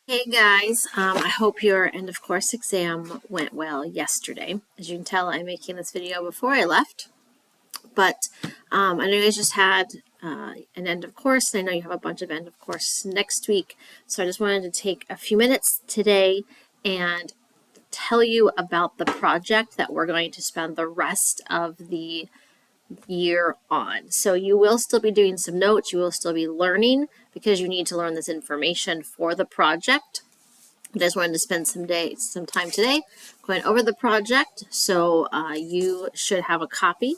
Hey guys, I hope your end of course exam went well yesterday. As you can tell, I'm making this video before I left, but I know you guys just had an end of course, and I know you have a bunch of end of course next week. So I just wanted to take a few minutes today and tell you about the project that we're going to spend the rest of the year on. So you will still be doing some notes, you will still be learning because you need to learn this information for the project. I just wanted to spend some time today going over the project. So you should have a copy.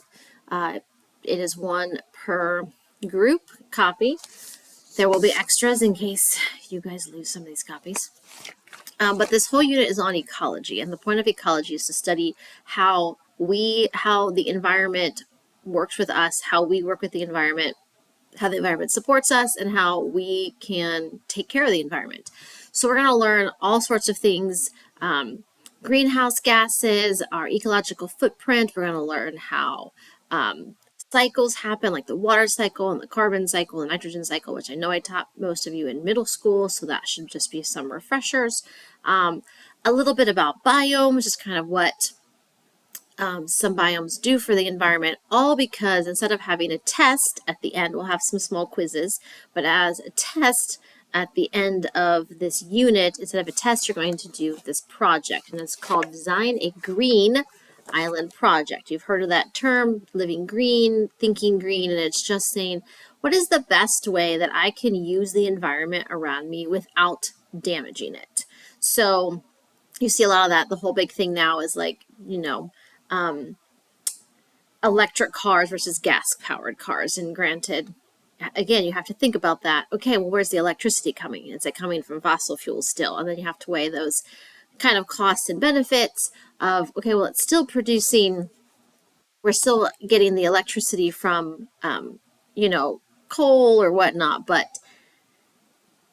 It is one per group copy. There will be extras in case you guys lose some of these copies. But this whole unit is on ecology, and the point of ecology is to study how the environment works with us, how we work with the environment, how the environment supports us, and how we can take care of the environment. So we're going to learn all sorts of things, greenhouse gases, our ecological footprint. We're going to learn how cycles happen, like the water cycle and the carbon cycle and nitrogen cycle, which I know I taught most of you in middle school, so that should just be some refreshers. A little bit about biomes, just kind of what some biomes do for the environment, all because instead of having a test at the end, we'll have some small quizzes, but as a test at the end of this unit, instead of a test, you're going to do this project, and it's called Design a Green Island Project. You've heard of that term, living green, thinking green, and it's just saying, what is the best way that I can use the environment around me without damaging it? So you see a lot of that. The whole big thing now is like, electric cars versus gas powered cars. And granted, again, you have to think about that. Okay, well, where's the electricity coming? Is it coming from fossil fuels still? And then you have to weigh those kind of costs and benefits of, okay, well, it's still producing, we're still getting the electricity from, coal or whatnot, but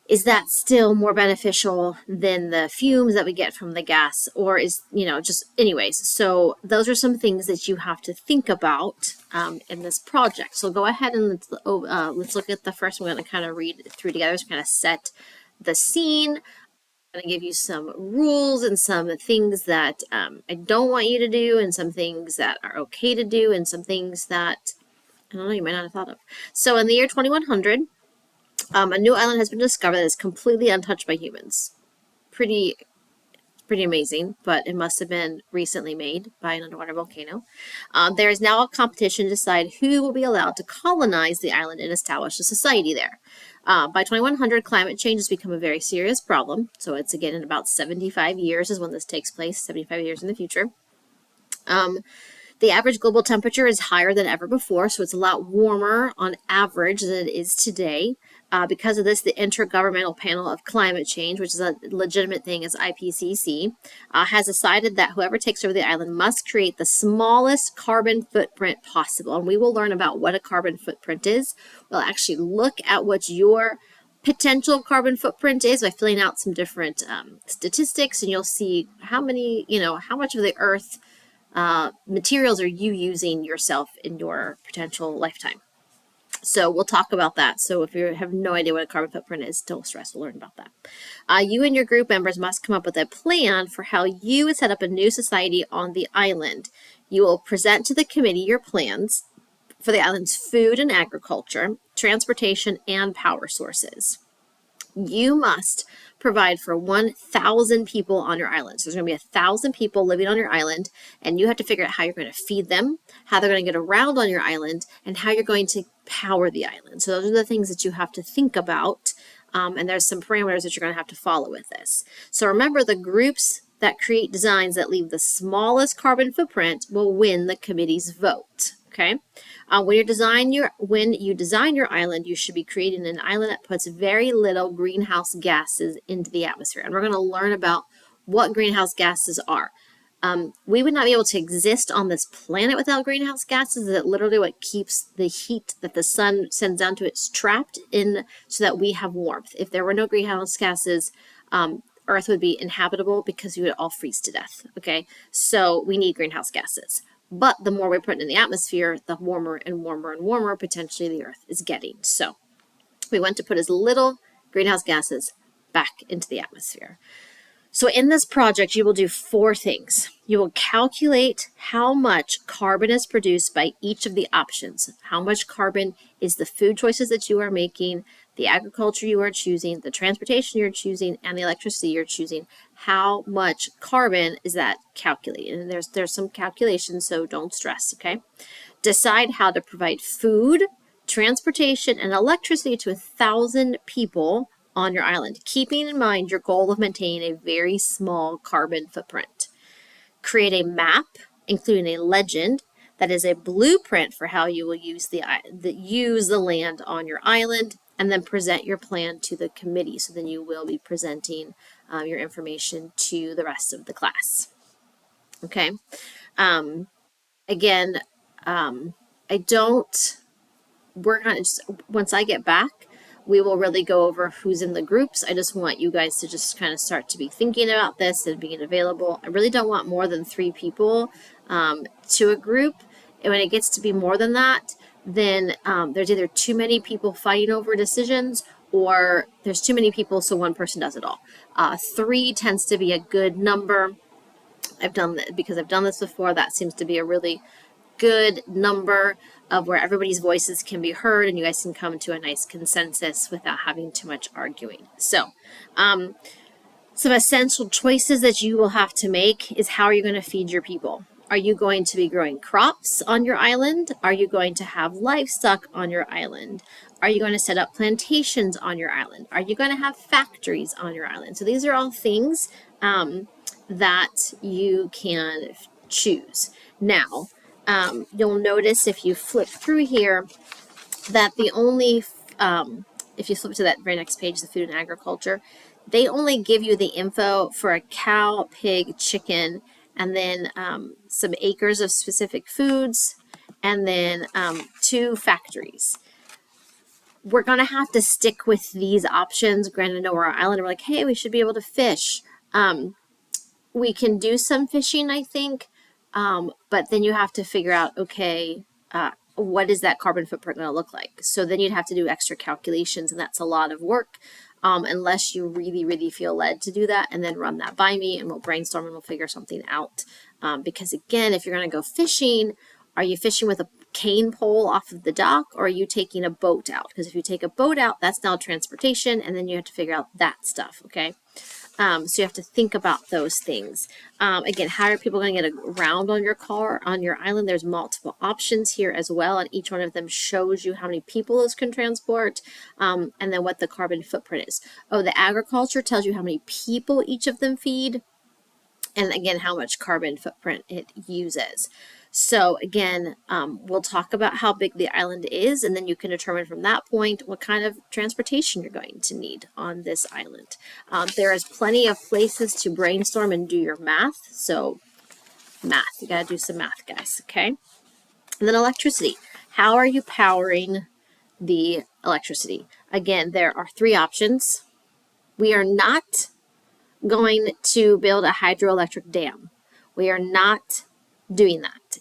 is that still more beneficial than the fumes that we get from the gas, or is, just anyways? So those are some things that you have to think about in this project. So go ahead and let's look at the first one. I'm going to kind of read through together to kind of set the scene. I'm going to give you some rules and some things that I don't want you to do, and some things that are okay to do, and some things that I don't know, you might not have thought of. So in the year 2100, a new island has been discovered that is completely untouched by humans. Pretty amazing, but it must have been recently made by an underwater volcano. There is now a competition to decide who will be allowed to colonize the island and establish a society there. By 2100, climate change has become a very serious problem. So it's again in about 75 years is when this takes place, 75 years in the future. The average global temperature is higher than ever before, so it's a lot warmer on average than it is today. Because of this, the Intergovernmental Panel of Climate Change, which is a legitimate thing as IPCC, has decided that whoever takes over the island must create the smallest carbon footprint possible. And we will learn about what a carbon footprint is. We'll actually look at what your potential carbon footprint is by filling out some different statistics, and you'll see how much of the Earth materials are you using yourself in your potential lifetime. So we'll talk about that. So if you have no idea what a carbon footprint is, don't stress, we'll learn about that. You and your group members must come up with a plan for how you would set up a new society on the island. You will present to the committee your plans for the island's food and agriculture, transportation, and power sources. You must provide for 1,000 people on your island. So there's going to be 1,000 people living on your island, and you have to figure out how you're going to feed them, how they're going to get around on your island, and how you're going to power the island. So those are the things that you have to think about, and there's some parameters that you're going to have to follow with this. So remember, the groups that create designs that leave the smallest carbon footprint will win the committee's vote. Okay. When you design your island, you should be creating an island that puts very little greenhouse gases into the atmosphere. And we're going to learn about what greenhouse gases are. We would not be able to exist on this planet without greenhouse gases. That literally what keeps the heat that the sun sends down to it's trapped in so that we have warmth. If there were no greenhouse gases, Earth would be inhabitable because we would all freeze to death. Okay, so we need greenhouse gases. But the more we put in the atmosphere, the warmer and warmer and warmer potentially the Earth is getting. So we want to put as little greenhouse gases back into the atmosphere. So in this project, you will do 4 things. You will calculate how much carbon is produced by each of the options. How much carbon is the food choices that you are making, the agriculture you are choosing, the transportation you're choosing, and the electricity you're choosing. How much carbon is that calculated? And there's some calculations, so don't stress, okay? Decide how to provide food, transportation, and electricity to 1,000 people on your island, keeping in mind your goal of maintaining a very small carbon footprint. Create a map, including a legend that is a blueprint for how you will use the land on your island, and then present your plan to the committee. So then you will be presenting your information to the rest of the class. Okay. Again, I don't work on it. Once I get back, we will really go over who's in the groups. I just want you guys to just kind of start to be thinking about this and being available. I really don't want more than 3 people to a group. And when it gets to be more than that, then there's either too many people fighting over decisions, or there's too many people so one person does it all. 3 tends to be a good number. I've done that because I've done this before. That seems to be a really good number of where everybody's voices can be heard and you guys can come to a nice consensus without having too much arguing. So, some essential choices that you will have to make is, how are you going to feed your people? Are you going to be growing crops on your island? Are you going to have livestock on your island? Are you going to set up plantations on your island? Are you going to have factories on your island? So these are all things that you can choose. Now, you'll notice if you flip through here that the only, if you flip to that very next page, the food and agriculture, they only give you the info for a cow, pig, chicken, and then some acres of specific foods, and then 2 factories. We're going to have to stick with these options. Granted, I know we're on our island, we're like, hey, we should be able to fish. We can do some fishing, I think, but then you have to figure out, okay, what is that carbon footprint going to look like? So then you'd have to do extra calculations, and that's a lot of work, unless you really, really feel led to do that, and then run that by me, and we'll brainstorm and we'll figure something out. Because again, if you're going to go fishing, are you fishing with a cane pole off of the dock, or are you taking a boat out? Because if you take a boat out, that's now transportation, and then you have to figure out that stuff, okay? So you have to think about those things. Again, how are people going to get around on your car, on your island? There's multiple options here as well, and each one of them shows you how many people this can transport, and then what the carbon footprint is. Oh, the agriculture tells you how many people each of them feed, and again, how much carbon footprint it uses. So again, we'll talk about how big the island is, and then you can determine from that point what kind of transportation you're going to need on this island. There is plenty of places to brainstorm and do your math. So math, you got to do some math, guys, okay? And then electricity. How are you powering the electricity? Again, there are 3 options. We are not going to build a hydroelectric dam. We are not doing that.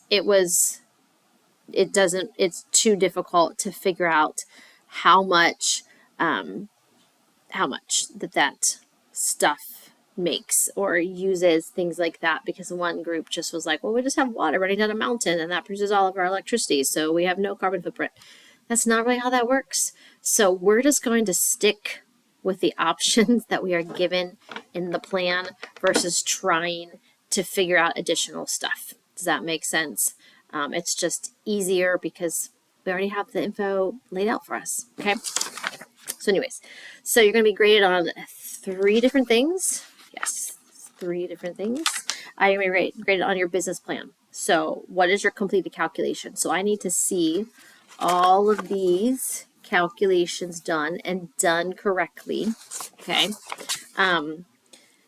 It's too difficult to figure out how much that stuff makes or uses, things like that, because one group just was like, well, we just have water running down a mountain and that produces all of our electricity, so we have no carbon footprint. That's not really how that works. So we're just going to stick with the options that we are given in the plan versus trying to figure out additional stuff. Does that make sense? It's just easier because we already have the info laid out for us. Okay. So anyways, so you're going to be graded on 3 different things. Yes, 3 different things. You're going to be graded on your business plan. So what is your completed calculation? So I need to see all of these calculations done and done correctly. Okay.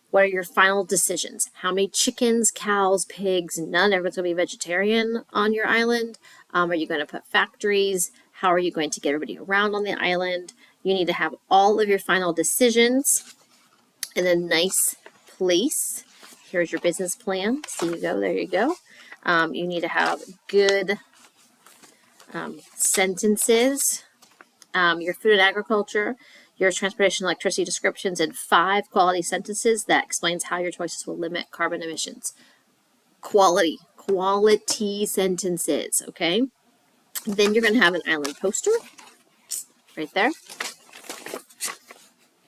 What are your final decisions? How many chickens, cows, pigs? None. Everyone's going to be vegetarian on your island. Are you going to put factories? How are you going to get everybody around on the island? You need to have all of your final decisions in a nice place. Here's your business plan. So you go, there you go. You need to have good sentences. Your food and agriculture. your transportation electricity descriptions in 5 quality sentences that explains how your choices will limit carbon emissions. Quality sentences, okay? Then you're going to have an island poster right there.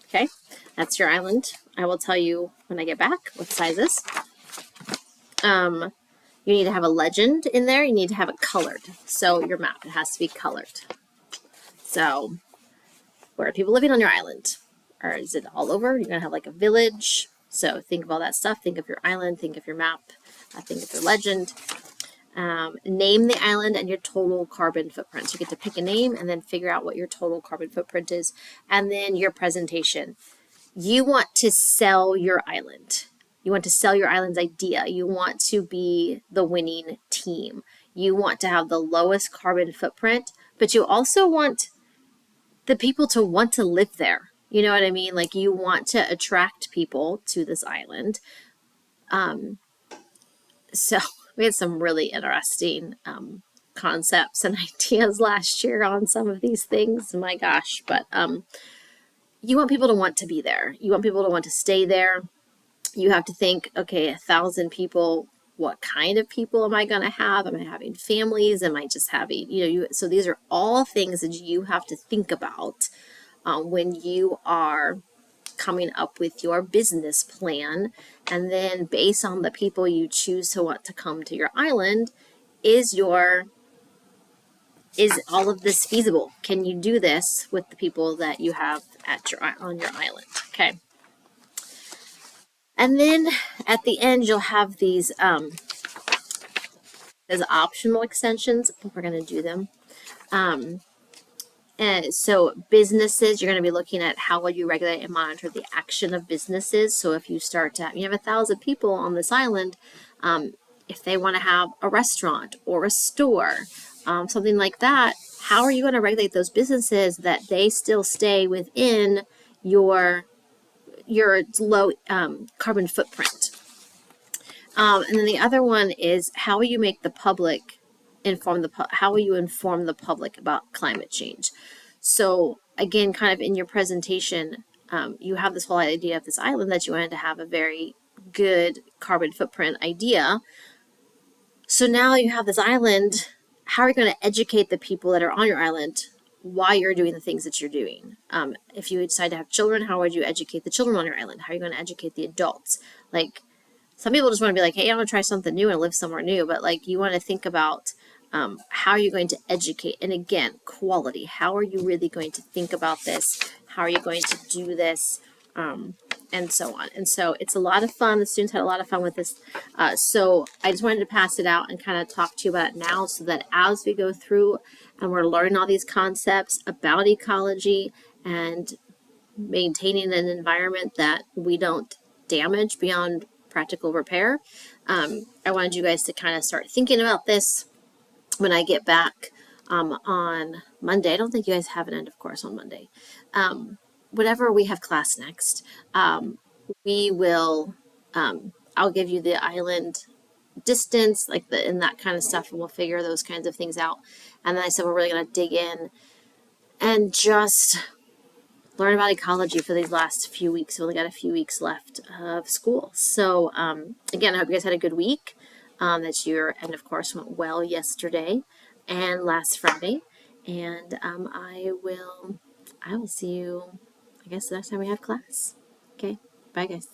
Okay, that's your island. I will tell you when I get back what size is. You need to have a legend in there. You need to have it colored. So your map, it has to be colored. So where are people living on your island? Or is it all over? You're going to have like a village. So think of all that stuff. Think of your island. Think of your map. Think of your legend. Name the island and your total carbon footprint. So you get to pick a name and then figure out what your total carbon footprint is. And then your presentation. You want to sell your island. You want to sell your island's idea. You want to be the winning team. You want to have the lowest carbon footprint, but you also want the people to want to live there. You know what I mean? Like you want to attract people to this island. So we had some really interesting concepts and ideas last year on some of these things. My gosh, but you want people to want to be there. You want people to want to stay there. You have to think, okay, 1,000 people, what kind of people am I going to have? Am I having families? Am I just having, so these are all things that you have to think about when you are coming up with your business plan. And then based on the people you choose to want to come to your island, is all of this feasible? Can you do this with the people that you have on your island? Okay. And then at the end, you'll have these as optional extensions. We're going to do them. And so businesses, you're going to be looking at how will you regulate and monitor the action of businesses. So if you start to you have 1,000 people on this island, if they want to have a restaurant or a store, something like that, how are you going to regulate those businesses that they still stay within your low carbon footprint? And then the other one is how will you make the public how will you inform the public about climate change? So again, kind of in your presentation, you have this whole idea of this island that you wanted to have a very good carbon footprint idea. So now you have this island. How are you going to educate the people that are on your island why you're doing the things that you're doing? If you decide to have children, how would you educate the children on your island? How are you going to educate the adults? Like, some people just want to be like, hey, I want to try something new and live somewhere new. But like, you want to think about how are you going to educate? And again, quality. How are you really going to think about this? How are you going to do this? And so on. And so it's a lot of fun. The students had a lot of fun with this. So I just wanted to pass it out and kind of talk to you about it now so that as we go through and we're learning all these concepts about ecology and maintaining an environment that we don't damage beyond practical repair. I wanted you guys to kind of start thinking about this when I get back on Monday. I don't think you guys have an end of course on Monday. Whenever we have class next, we will, I'll give you the island distance, and that kind of stuff, and we'll figure those kinds of things out. And then I said, we're really going to dig in and just learn about ecology for these last few weeks. We've only got a few weeks left of school. So again, I hope you guys had a good week, that your end of course went well yesterday and last Friday. And I will see you, I guess, the next time we have class. Okay, bye guys.